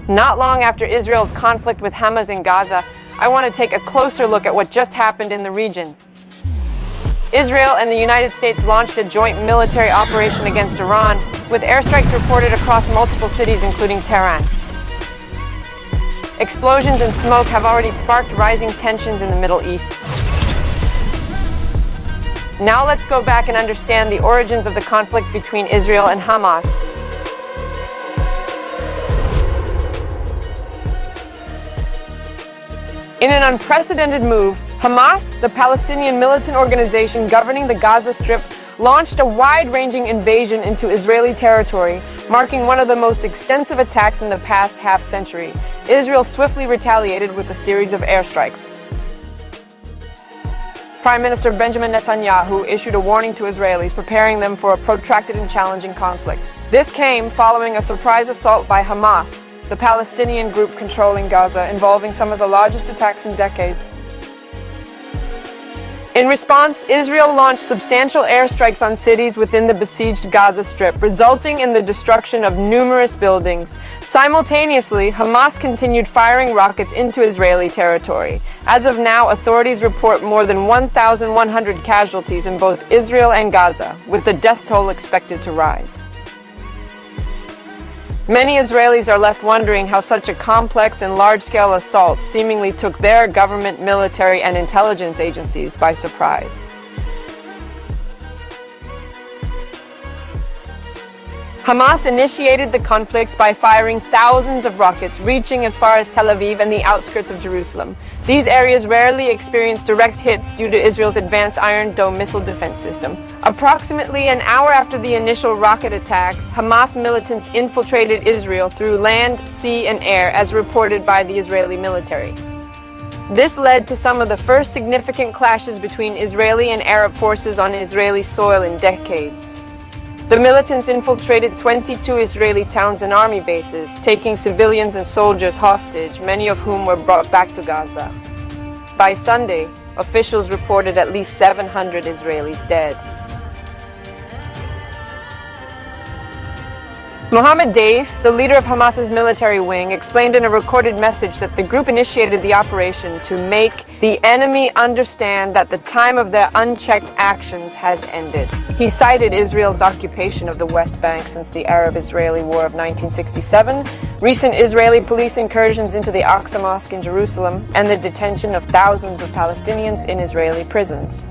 Not long after Israel's conflict with Hamas in Gaza, I want to take a closer look at what just happened in the region. Israel and the United States launched a joint military operation against Iran, with airstrikes reported across multiple cities, including Tehran. Explosions and smoke have already sparked rising tensions in the Middle East. Now let's go back and understand the origins of the conflict between Israel and Hamas. In an unprecedented move, Hamas, the Palestinian militant organization governing the Gaza Strip, launched a wide-ranging invasion into Israeli territory, marking one of the most extensive attacks in the past half-century. Israel swiftly retaliated with a series of airstrikes. Prime Minister Benjamin Netanyahu issued a warning to Israelis, preparing them for a protracted and challenging conflict. This came following a surprise assault by Hamas, the Palestinian group controlling Gaza, involving some of the largest attacks in decades. In response, Israel launched substantial airstrikes on cities within the besieged Gaza Strip, resulting in the destruction of numerous buildings. Simultaneously, Hamas continued firing rockets into Israeli territory. As of now, authorities report more than 1,100 casualties in both Israel and Gaza, with the death toll expected to rise. Many Israelis are left wondering how such a complex and large-scale assault seemingly took their government, military, and intelligence agencies by surprise. Hamas initiated the conflict by firing thousands of rockets, reaching as far as Tel Aviv and the outskirts of Jerusalem. These areas rarely experience direct hits due to Israel's advanced Iron Dome missile defense system. Approximately an hour after the initial rocket attacks, Hamas militants infiltrated Israel through land, sea, and air, as reported by the Israeli military. This led to some of the first significant clashes between Israeli and Arab forces on Israeli soil in decades. The militants infiltrated 22 Israeli towns and army bases, taking civilians and soldiers hostage, many of whom were brought back to Gaza. By Sunday, officials reported at least 700 Israelis dead. Mohammed Deif, the leader of Hamas's military wing, explained in a recorded message that the group initiated the operation to make the enemy understand that the time of their unchecked actions has ended. He cited Israel's occupation of the West Bank since the Arab-Israeli War of 1967, recent Israeli police incursions into the Aqsa Mosque in Jerusalem, and the detention of thousands of Palestinians in Israeli prisons.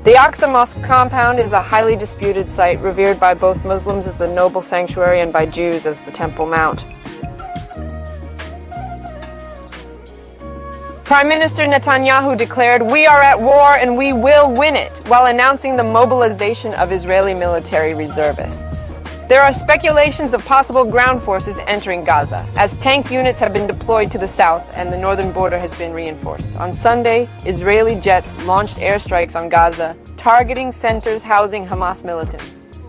The Aqsa Mosque compound is a highly disputed site, revered by both Muslims as the noble sanctuary and by Jews as the Temple Mount. Prime Minister Netanyahu declared, "We are at war and we will win it," while announcing the mobilization of Israeli military reservists. There are speculations of possible ground forces entering Gaza, as tank units have been deployed to the south and the northern border has been reinforced. On Sunday, Israeli jets launched airstrikes on Gaza, targeting centers housing Hamas militants.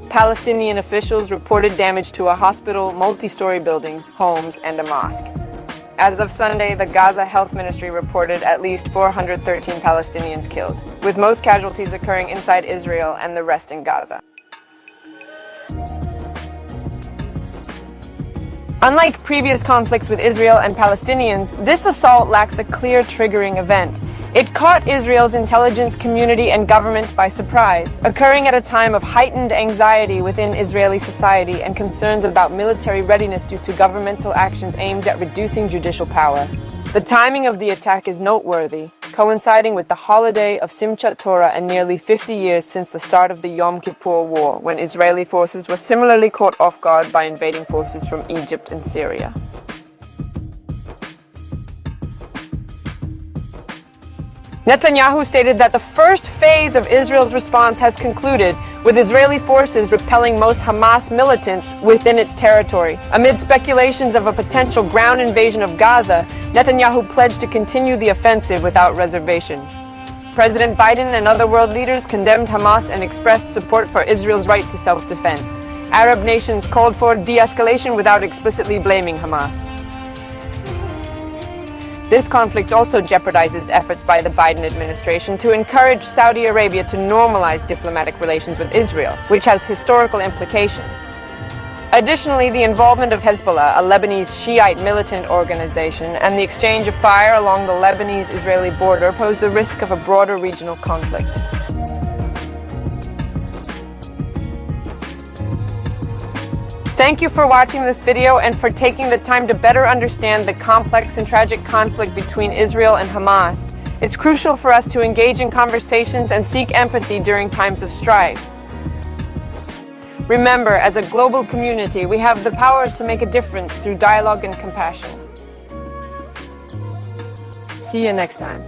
Palestinian officials reported damage to a hospital, multi-story buildings, homes, and a mosque. As of Sunday, the Gaza Health Ministry reported at least 413 Palestinians killed, with most casualties occurring inside Israel and the rest in Gaza. Unlike previous conflicts with Israel and Palestinians, this assault lacks a clear triggering event. It caught Israel's intelligence community and government by surprise, occurring at a time of heightened anxiety within Israeli society and concerns about military readiness due to governmental actions aimed at reducing judicial power. The timing of the attack is noteworthy, coinciding with the holiday of Simchat Torah and nearly 50 years since the start of the Yom Kippur War, when Israeli forces were similarly caught off guard by invading forces from Egypt and Syria. Netanyahu stated that the first phase of Israel's response has concluded, with Israeli forces repelling most Hamas militants within its territory. Amid speculations of a potential ground invasion of Gaza, Netanyahu pledged to continue the offensive without reservation. President Biden and other world leaders condemned Hamas and expressed support for Israel's right to self-defense. Arab nations called for de-escalation without explicitly blaming Hamas. This conflict also jeopardizes efforts by the Biden administration to encourage Saudi Arabia to normalize diplomatic relations with Israel, which has historical implications. Additionally, the involvement of Hezbollah, a Lebanese Shiite militant organization, and the exchange of fire along the Lebanese-Israeli border pose the risk of a broader regional conflict. Thank you for watching this video and for taking the time to better understand the complex and tragic conflict between Israel and Hamas. It's crucial for us to engage in conversations and seek empathy during times of strife. Remember, as a global community, we have the power to make a difference through dialogue and compassion. See you next time.